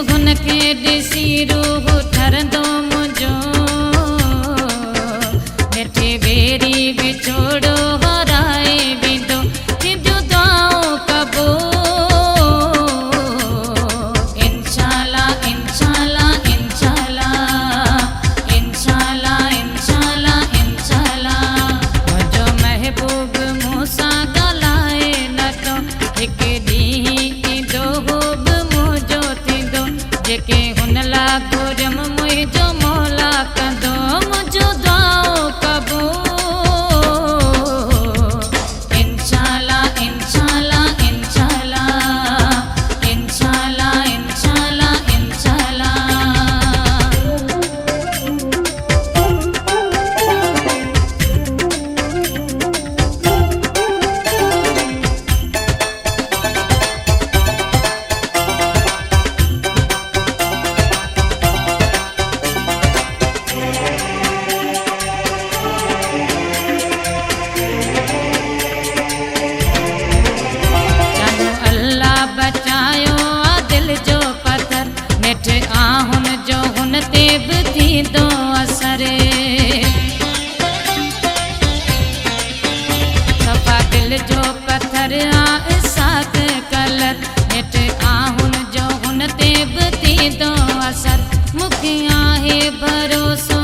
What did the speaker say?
हुनखे ॾिसी रूह ठरंदो मुंहिंजो मिठे बेरी विछोड़ो हराए वेंदो तुंहिंजूं दुआऊं क़बूल इंशाअल्लाह इंशाअल्लाह इंशाअल्लाह इंशाअल्लाह इंशाअल्लाह इंशाअल्लाह मुंहिंजो महबूब मूंसां ॻाल्हाए नथो हिकु ॾींहुं ईंदो हो बि मुंहिंजो थींदो जेके हुन लाइ घुरम मुंहिंजो मौला कंदो मुंहिंजो दुआऊं क़बूल इंशाअल्लाह इंशाअल्लाह इंशाअल्लाह इंशाअल्लाह इंशाअल्लाह इंशाअल्लाह बचायो आ दिल जो पत्थर मिठ आहुन जो हुन ते बि थींदो असर सफ़ा दिल जो पत्थर आ इसाक कलर मिठ आहुन जो हुन ते बि थींदो असर मूंखे आहे भरोसो